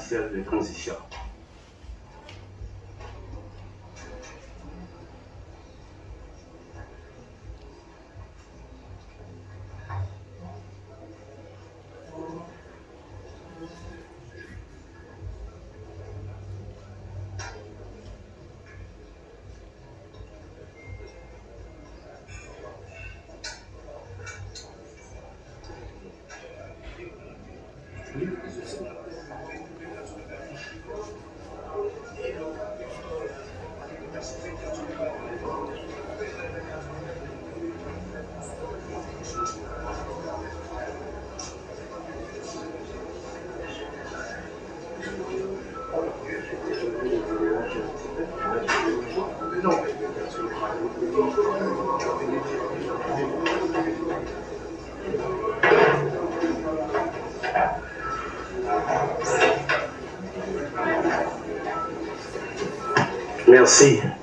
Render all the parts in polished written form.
présidentielle de transition.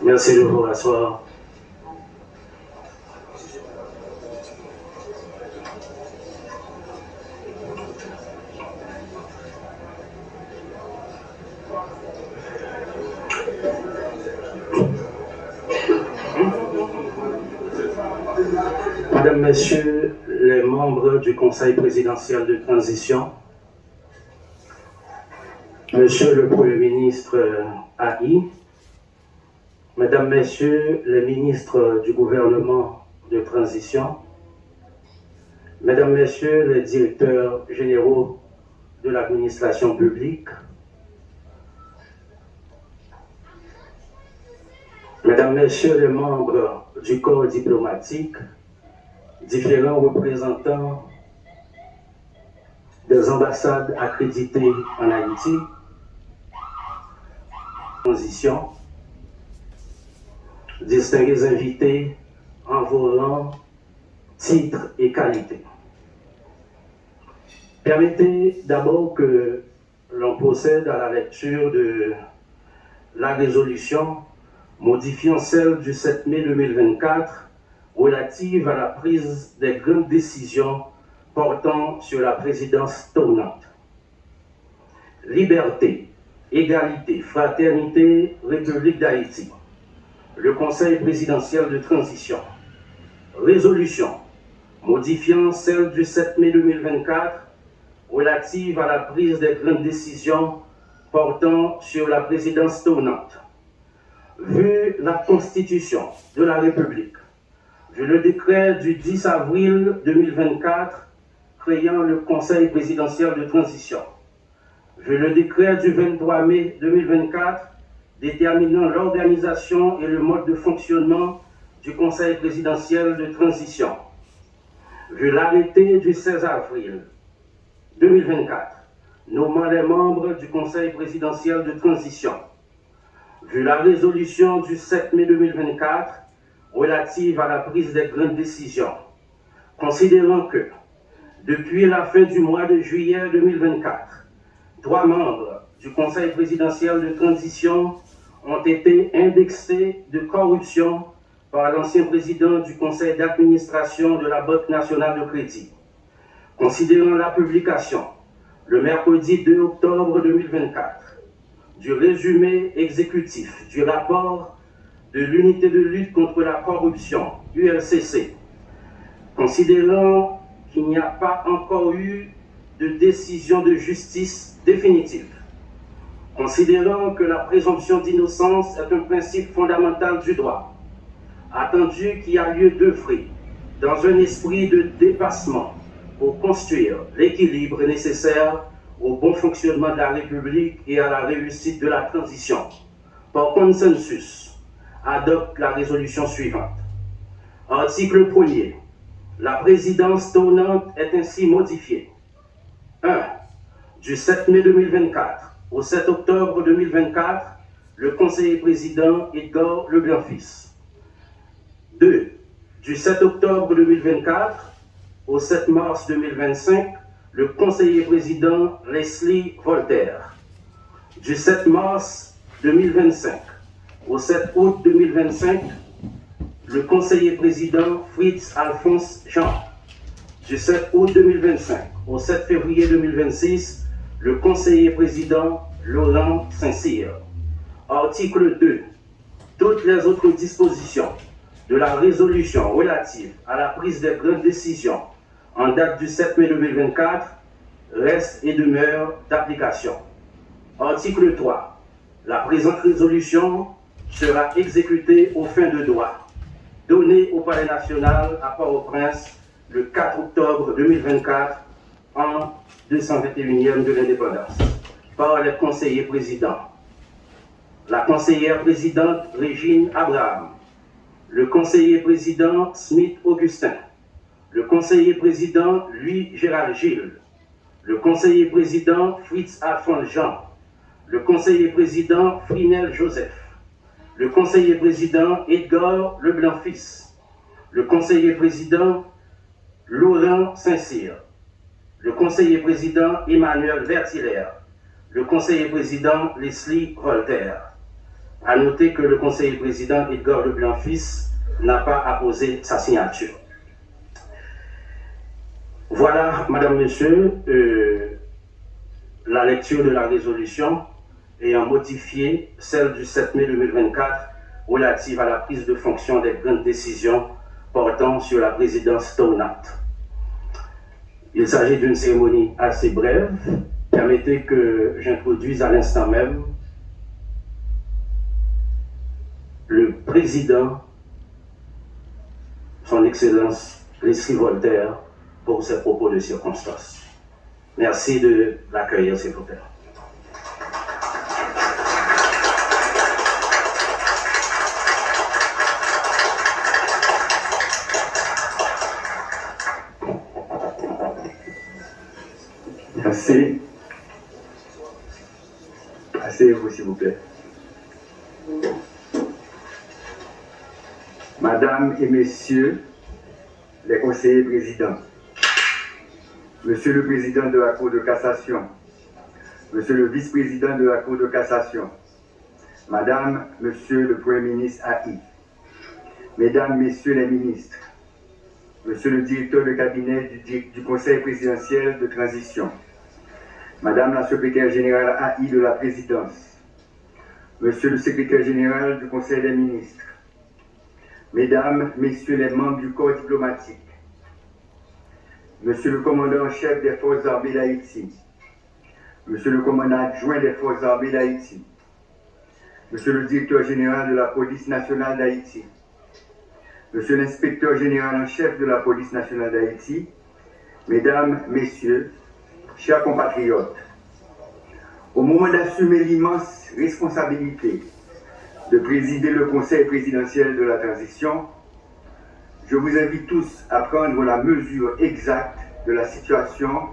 Merci de vous rasseoir. Mesdames, Messieurs les membres du Conseil présidentiel de transition, Monsieur le Premier ministre AI, Mesdames, Messieurs les ministres du gouvernement de transition, Mesdames, Messieurs les directeurs généraux de l'administration publique, Mesdames, Messieurs les membres du corps diplomatique, différents représentants des ambassades accréditées en Haïti, transition, distingués invités en vos rangs, titres et qualités. Permettez d'abord que l'on procède à la lecture de la résolution modifiant celle du 7 mai 2024 relative à la prise des grandes décisions portant sur la présidence tournante. Liberté, égalité, fraternité, République d'Haïti. Le Conseil présidentiel de transition. Résolution modifiant celle du 7 mai 2024 relative à la prise des grandes décisions portant sur la présidence tournante. Vu la Constitution de la République, vu le décret du 10 avril 2024 créant le Conseil présidentiel de transition, vu le décret du 23 mai 2024 déterminant l'organisation et le mode de fonctionnement du Conseil présidentiel de transition, vu l'arrêté du 16 avril 2024 nommant les membres du Conseil présidentiel de transition, vu la résolution du 7 mai 2024 relative à la prise des grandes décisions, considérant que, depuis la fin du mois de juillet 2024, 3 membres du Conseil présidentiel de transition ont été indexés de corruption par l'ancien président du Conseil d'administration de la Banque nationale de crédit, considérant la publication, le mercredi 2 octobre 2024, du résumé exécutif du rapport de l'unité de lutte contre la corruption, ULCC, considérant qu'il n'y a pas encore eu de décision de justice définitive, considérant que la présomption d'innocence est un principe fondamental du droit, attendu qu'il y a lieu d'œuvrer dans un esprit de dépassement pour construire l'équilibre nécessaire au bon fonctionnement de la République et à la réussite de la transition. Par consensus, adopte la résolution suivante. Article 1er. La présidence tournante est ainsi modifiée. 1. Du 7 mai 2024 au 7 octobre 2024, le conseiller président Edgar Leblanc-Fils. 2. Du 7 octobre 2024 au 7 mars 2025, le conseiller président Leslie Voltaire. Du 7 mars 2025 au 7 août 2025, le conseiller président Fritz Alphonse Jean. Du 7 août 2025 au 7 février 2026, le conseiller président Laurent Saint-Cyr. Article 2. Toutes les autres dispositions de la résolution relative à la prise des grandes décisions en date du 7 mai 2024 restent et demeurent d'application. Article 3. La présente résolution sera exécutée aux fins de droit, donnée au Palais national à Port-au-Prince le 4 octobre 2024 en 221e de l'indépendance, par les conseillers présidents. La conseillère présidente Régine Abraham, le conseiller président Smith Augustin, le conseiller président Louis Gérald Gilles, le conseiller président Fritz Alphonse Jean, le conseiller président Frinel Joseph, le conseiller président Edgar Leblanc-Fils, le conseiller président Laurent Saint-Cyr, le conseiller président Emmanuel Vertilaire, le conseiller président Leslie Voltaire. À noter que le conseiller président Edgar Leblanc-Fils n'a pas apposé sa signature. Voilà, Madame, Monsieur, la lecture de la résolution ayant modifié celle du 7 mai 2024 relative à la prise de fonction des grandes décisions portant sur la présidence TONAT. Il s'agit d'une cérémonie assez brève. Permettez que j'introduise à l'instant même le président, son Excellence Leslie Voltaire, pour ses propos de circonstance. Merci de l'accueillir, s'il vous plaît. Merci. Asseyez-vous, s'il vous plaît. Madame et Messieurs les conseillers présidents, Monsieur le Président de la Cour de cassation, Monsieur le Vice-président de la Cour de cassation, Madame, Monsieur le Premier ministre AI, Mesdames, Messieurs les ministres, Monsieur le directeur de cabinet du Conseil présidentiel de transition, Madame la secrétaire générale AI de la présidence, Monsieur le secrétaire général du Conseil des ministres, Mesdames, Messieurs les membres du corps diplomatique, Monsieur le commandant en chef des forces armées d'Haïti, Monsieur le commandant adjoint des forces armées d'Haïti, Monsieur le directeur général de la police nationale d'Haïti, Monsieur l'inspecteur général en chef de la police nationale d'Haïti, Mesdames, Messieurs, chers compatriotes, au moment d'assumer l'immense responsabilité de présider le Conseil présidentiel de la transition, je vous invite tous à prendre la mesure exacte de la situation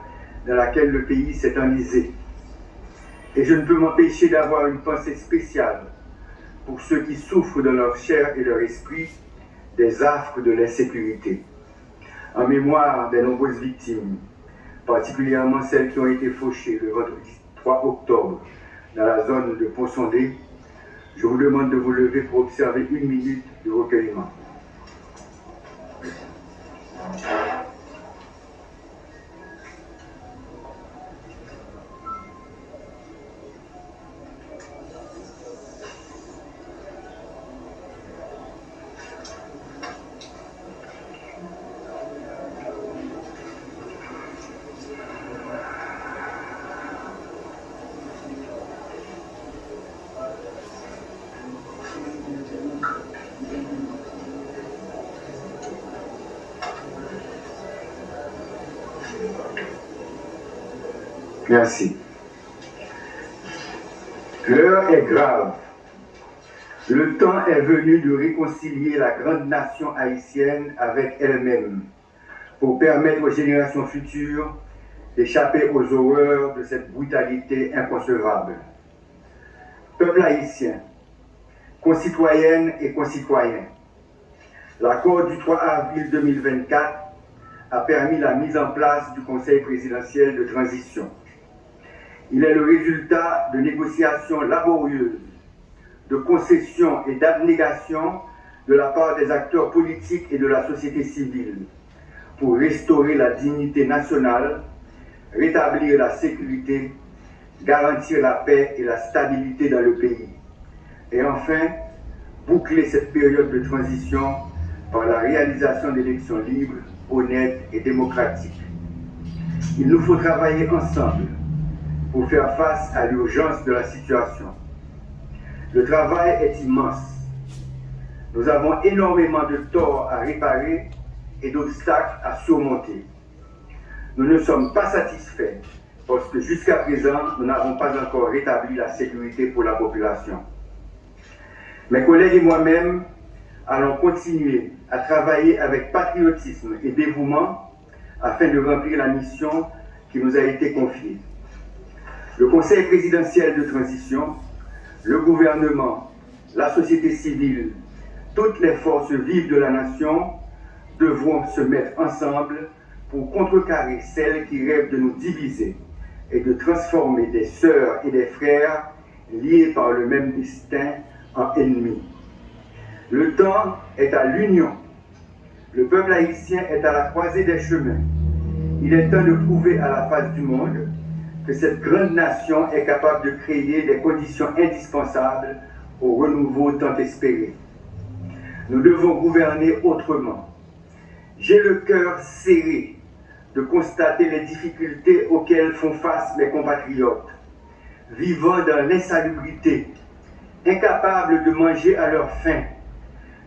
dans laquelle le pays s'est enlisé. Et je ne peux m'empêcher d'avoir une pensée spéciale pour ceux qui souffrent dans leur chair et leur esprit des affres de l'insécurité. En mémoire des nombreuses victimes, particulièrement celles qui ont été fauchées le vendredi 3 octobre dans la zone de Pont-Sondé, je vous demande de vous lever pour observer une minute de recueillement. Merci. L'heure est grave. Le temps est venu de réconcilier la grande nation haïtienne avec elle-même pour permettre aux générations futures d'échapper aux horreurs de cette brutalité inconcevable. Peuple haïtien, concitoyennes et concitoyens, l'accord du 3 avril 2024 a permis la mise en place du Conseil présidentiel de transition. Il est le résultat de négociations laborieuses, de concessions et d'abnégations de la part des acteurs politiques et de la société civile pour restaurer la dignité nationale, rétablir la sécurité garantir la paix et la stabilité dans le pays. Et enfin, boucler cette période de transition par la réalisation d'élections libres, honnêtes et démocratiques. Il nous faut travailler ensemble pour faire face à l'urgence de la situation. Le travail est immense. Nous avons énormément de torts à réparer et d'obstacles à surmonter. Nous ne sommes pas satisfaits parce que jusqu'à présent, nous n'avons pas encore rétabli la sécurité pour la population. Mes collègues et moi-même allons continuer à travailler avec patriotisme et dévouement afin de remplir la mission qui nous a été confiée. Le Conseil présidentiel de transition, le gouvernement, la société civile, toutes les forces vives de la nation devront se mettre ensemble pour contrecarrer celles qui rêvent de nous diviser et de transformer des sœurs et des frères liés par le même destin en ennemis. Le temps est à l'union. Le peuple haïtien est à la croisée des chemins. Il est temps de prouver à la face du monde que cette grande nation est capable de créer des conditions indispensables au renouveau tant espéré. Nous devons gouverner autrement. J'ai le cœur serré de constater les difficultés auxquelles font face mes compatriotes, vivant dans l'insalubrité, incapables de manger à leur faim,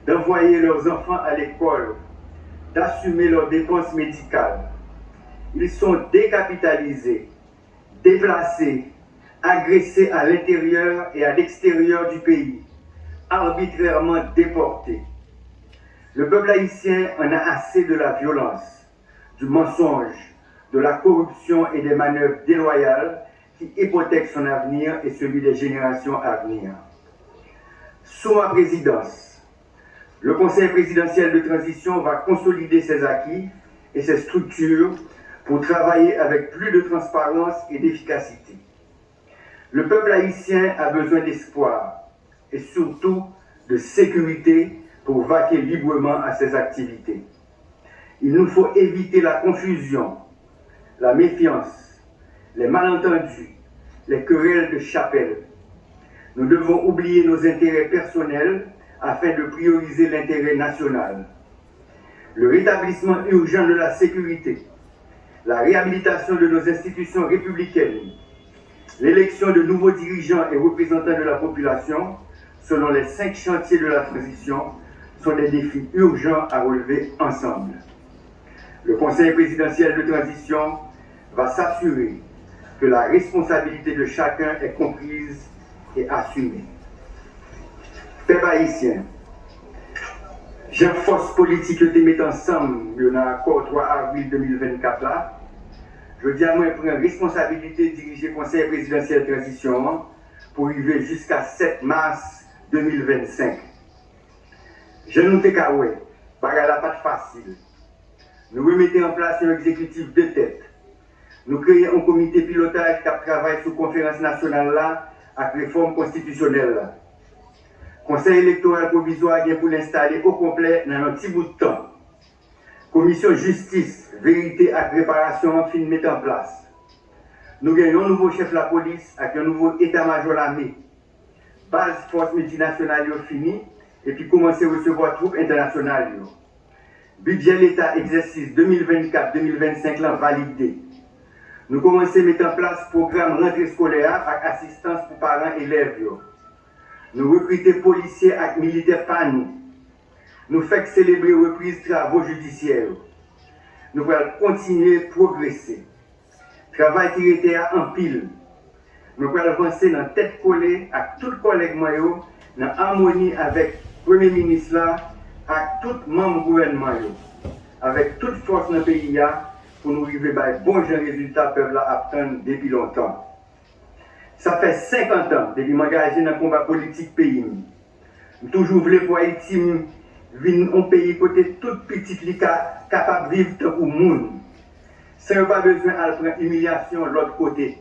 d'envoyer leurs enfants à l'école, d'assumer leurs dépenses médicales. Ils sont décapitalisés, déplacés, agressés à l'intérieur et à l'extérieur du pays, arbitrairement déportés. Le peuple haïtien en a assez de la violence, du mensonge, de la corruption et des manœuvres déloyales qui hypothèquent son avenir et celui des générations à venir. Sous ma présidence, le Conseil présidentiel de transition va consolider ses acquis et ses structures pour travailler avec plus de transparence et d'efficacité. Le peuple haïtien a besoin d'espoir et surtout de sécurité pour vaquer librement à ses activités. Il nous faut éviter la confusion, la méfiance, les malentendus, les querelles de chapelle. Nous devons oublier nos intérêts personnels afin de prioriser l'intérêt national. Le rétablissement urgent de la sécurité, la réhabilitation de nos institutions républicaines, l'élection de nouveaux dirigeants et représentants de la population, selon les 5 chantiers de la transition, sont des défis urgents à relever ensemble. Le Conseil présidentiel de transition va s'assurer que la responsabilité de chacun est comprise et assumée. Peuple haïtien, j'ai force politique qui met ensemble dans l'accord 3 avril 2024 là. Je dis à moi prendre responsabilité de diriger le Conseil présidentiel de transition pour arriver jusqu'à 7 mars 2025. Je nous dis que ouais, bagarre la pas facile. Nous remettons en place un exécutif de tête. Nous créons un comité pilotage qui travaille sur la conférence nationale là, avec réforme constitutionnelle là. Conseil électoral provisoire vient pour l'installer au complet dans un petit bout de temps. Commission justice, vérité et réparation fin mettre en place. Nous gagnons un nouveau chef de la police avec un nouveau état-major l'armée. Base force multinationale fini et puis commencer à recevoir troupes internationales. Budget l'État exercice 2024-2025 là validé. Nous commençons à mettre en place programme rentrée scolaire avec assistance pour parents et élèves. Nous recrutons policiers et militaires par nous. Nous faisons célébrer reprise de travaux judiciaires. Nous allons continuer à progresser. Travail qui était en pile. Nous allons avancer dans tête collée avec tous les collègues moyens, dans harmonie avec le Premier ministre là, avec tous les membres du gouvernement, avec toute force dans le pays pour nous arriver à de bons résultats que nous attendons depuis longtemps. Ça fait 50 ans que je m'engage dans le combat politique pays. Je toujours voulu pour Haïti vivre un pays côté tout petit qui est capable de vivre tant que le monde. Sans pas besoin de prendre humiliation de l'autre côté.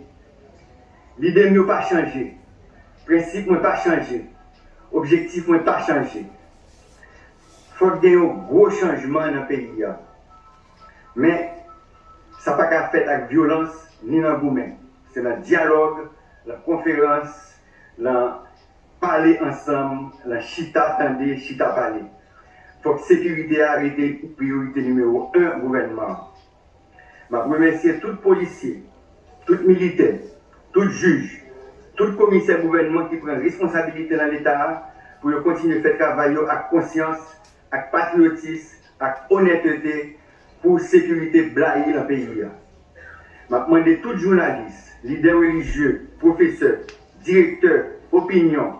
L'idée n'a pas changé. Le principe n'a pas changé. L'objectif n'a pas changé. Il faut qu'il y ait un gros changement dans le pays. Mais ça n'a pas qu'à faire avec violence ni dans le gourmet. C'est dans le dialogue la conférence, la parler ensemble, la chita tendez, chita parler. Il faut que la sécurité a été priorité numéro 1 gouvernement. Je remercie tous les policiers, tous les militaires, tous les juges, tous les commissaires gouvernement qui prennent responsabilité dans l'État pour continuer à faire travail avec conscience, avec patriotisme, avec honnêteté pour la sécurité blaye dans le pays. Je demande à tous les journalistes, leaders religieux, professeurs, directeurs, opinions,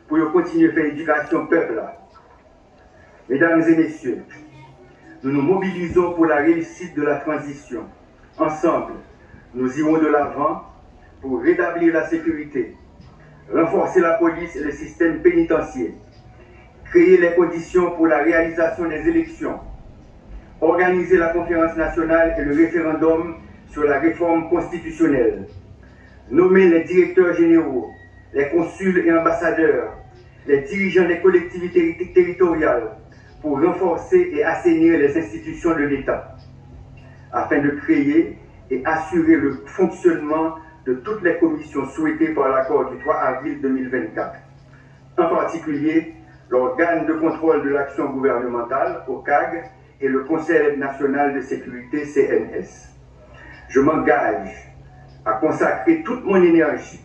pour continuer à faire l'éducation au peuple. Mesdames et messieurs, nous nous mobilisons pour la réussite de la transition. Ensemble, nous irons de l'avant pour rétablir la sécurité, renforcer la police et le système pénitentiaire, créer les conditions pour la réalisation des élections, organiser la conférence nationale et le référendum sur la réforme constitutionnelle, nommer les directeurs généraux, les consuls et ambassadeurs, les dirigeants des collectivités territoriales pour renforcer et assainir les institutions de l'État, afin de créer et assurer le fonctionnement de toutes les commissions souhaitées par l'accord du 3 avril 2024. En particulier, l'organe de contrôle de l'action gouvernementale, OCAG, et le Conseil national de sécurité, CNS. Je m'engage à consacrer toute mon énergie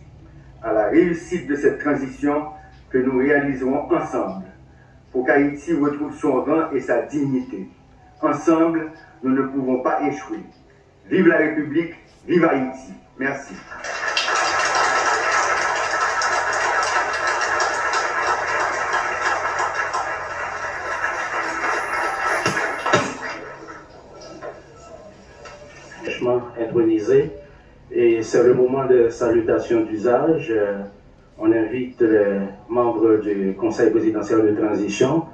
à la réussite de cette transition que nous réaliserons ensemble pour qu'Haïti retrouve son rang et sa dignité. Ensemble, nous ne pouvons pas échouer. Vive la République, vive Haïti. Merci. Intronisé, et c'est le moment de salutation d'usage. On invite les membres du Conseil présidentiel de transition,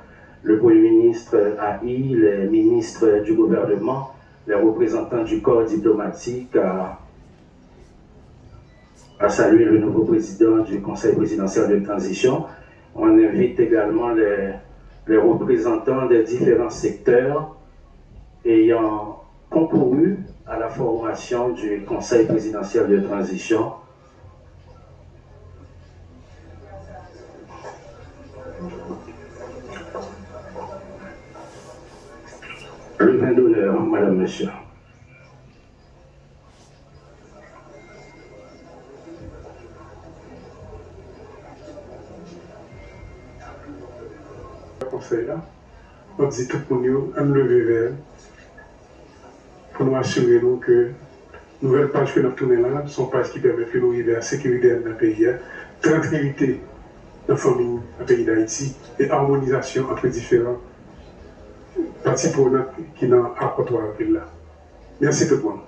le Premier ministre AI, les ministres du gouvernement, les représentants du corps diplomatique à saluer le nouveau président du Conseil présidentiel de transition. On invite également les représentants des différents secteurs ayant concouru à la formation du Conseil présidentiel de transition. Le vin d'honneur, Madame, Monsieur. Conseil là, on dit tout le monde, on lever vers pour nous assurer nous que nouvelles pages que nous tournons là sont pages qui permettent que nous arrivions à la sécurité dans le pays, tranquillité dans la famille, dans le pays d'Haïti et harmonisation entre différents parties prenantes qui n'ont pas là. Merci tout le monde.